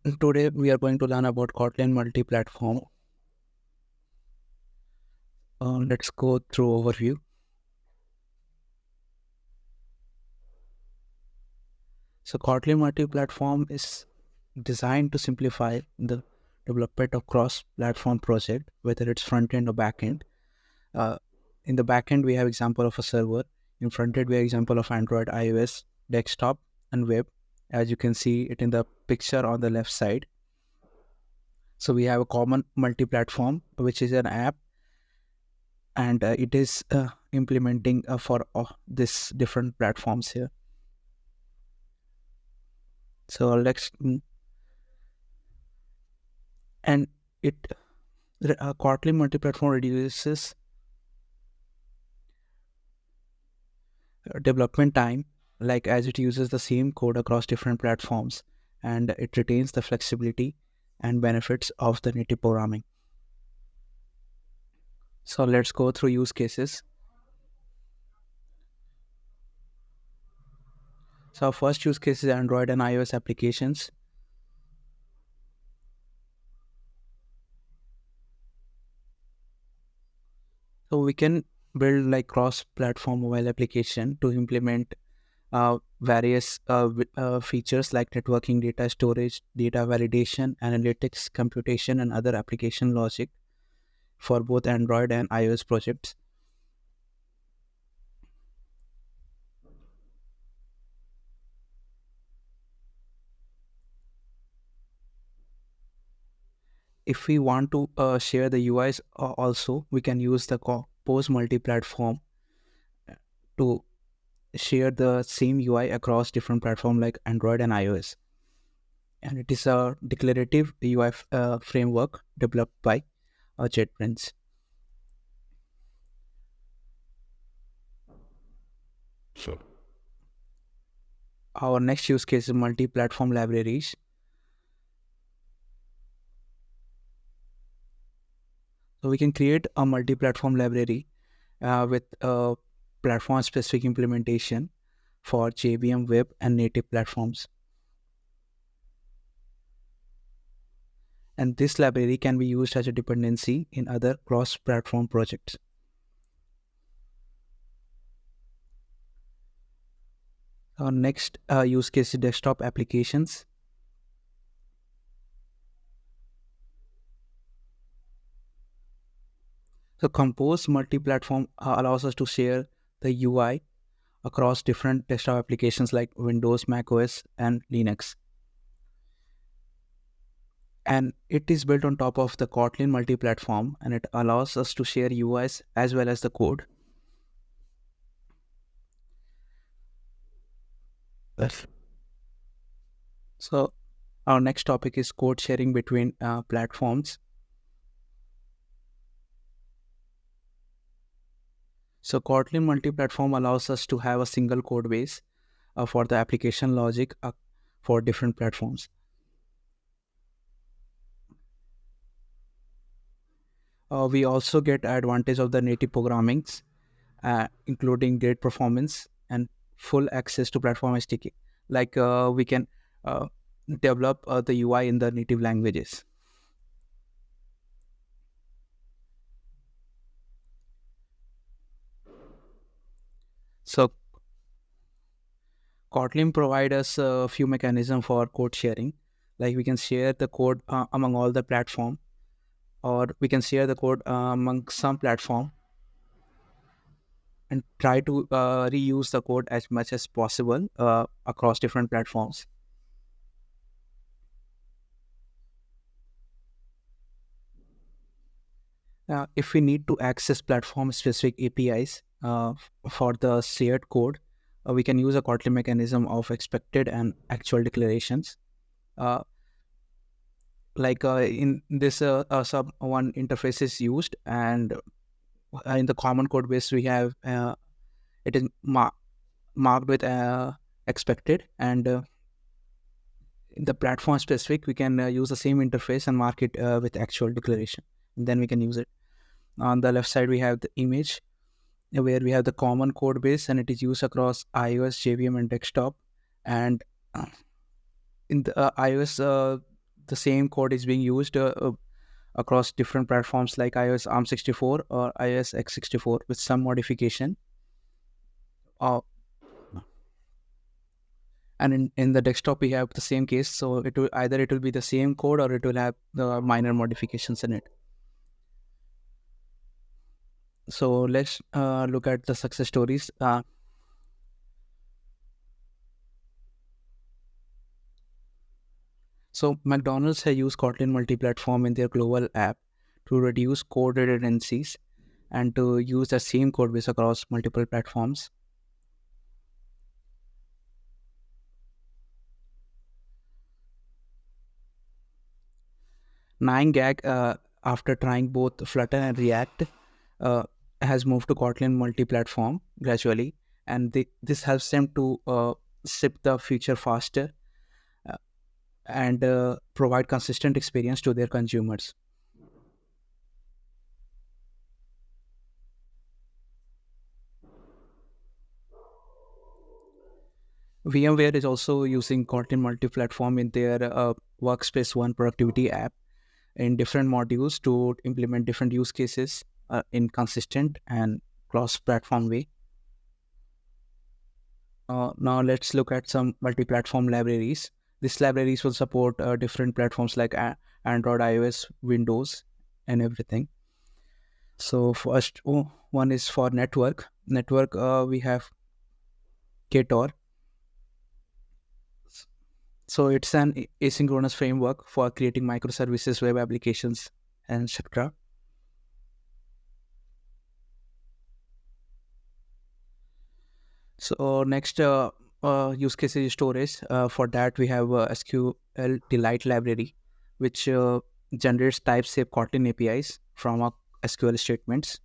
Today we are going to learn about Kotlin multi-platform. Let's go through overview. So Kotlin multi-platform is designed to simplify the development of cross-platform project, whether it's front end or back end. Uh, in the back end, we have example of a server. In front end, we have example of Android, iOS, desktop, and web. As you can see it in the picture on the left side. So we have a common multi-platform, which is an app, and it is implementing for this different platforms here. So let's and it Kotlin multi-platform reduces development time, like as it uses the same code across different platforms, and it retains the flexibility and benefits of the native programming. So let's go through use cases. So our first use case is Android and iOS applications. So we can build like cross-platform mobile application to implement various features like networking, data storage, data validation, analytics, computation, and other application logic for both Android and iOS projects. If we want to share the UIs also, we can use the Compose multi-platform to share the same UI across different platforms like Android and iOS. And it is a declarative UI framework developed by JetBrains. So, Our next use case is multi-platform libraries. So we can create a multi-platform library with a platform-specific implementation for JVM web and native platforms. And this library can be used as a dependency in other cross-platform projects. Our next use case is desktop applications. So Compose multi-platform allows us to share the UI across different desktop applications like Windows, Mac OS, and Linux. And it is built on top of the Kotlin multi-platform, and it allows us to share UIs as well as the code. that's So our next topic is code sharing between platforms. So Kotlin multi-platform allows us to have a single code base for the application logic for different platforms. We also get advantage of the native programmings, including great performance and full access to platform SDK. Like we can uh, develop the UI in the native languages. So Kotlin provides us a few mechanisms for code sharing. Like we can share the code among all the platform, or we can share the code among some platform and try to reuse the code as much as possible across different platforms. If we need to access platform specific APIs for the shared code, we can use a Kotlin mechanism of expected and actual declarations. Uh, like in this sub one interface is used, and in the common code base we have it is marked with expected, and in the platform specific we can use the same interface and mark it with actual declaration, and then we can use it. On the left side we have the image where we have the common code base, and it is used across iOS, JVM, and desktop. And in the iOS the same code is being used across different platforms like iOS ARM64 or iOS x64 with some modification. Uh, and in the desktop we have the same case, so it will be the same code or it will have the minor modifications in it. So let's look at the success stories. So McDonald's has used Kotlin multi-platform in their global app to reduce code redundancies and to use the same code base across multiple platforms. 9gag, after trying both Flutter and React, uh, has moved to Kotlin multi-platform gradually, and this helps them to ship the feature faster uh, and provide consistent experience to their consumers. VMware is also using Kotlin multi-platform in their Workspace ONE productivity app in different modules to implement different use cases in consistent and cross-platform way. Now let's look at some multi-platform libraries. These libraries will support different platforms like Android, iOS, Windows, and everything. So first, one is for network. Network, we have KTOR. So it's an asynchronous framework for creating microservices, web applications, and etc. So next use case is storage. For that, we have SQL Delight library, which generates type-safe Kotlin APIs from our SQL statements.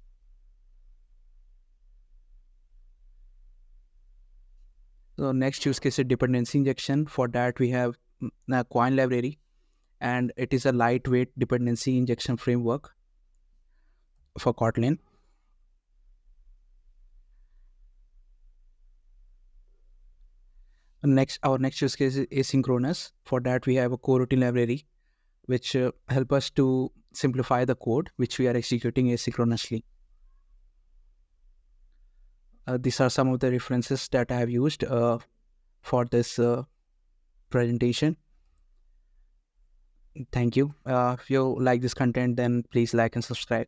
So next use case is dependency injection. For that, we have a Coin library, and it is a lightweight dependency injection framework for Kotlin. Next, our next use case is asynchronous. For that, we have a coroutine library, which help us to simplify the code which we are executing asynchronously. These are some of the references that I have used for this presentation. Thank you. If you like this content, then please like and subscribe.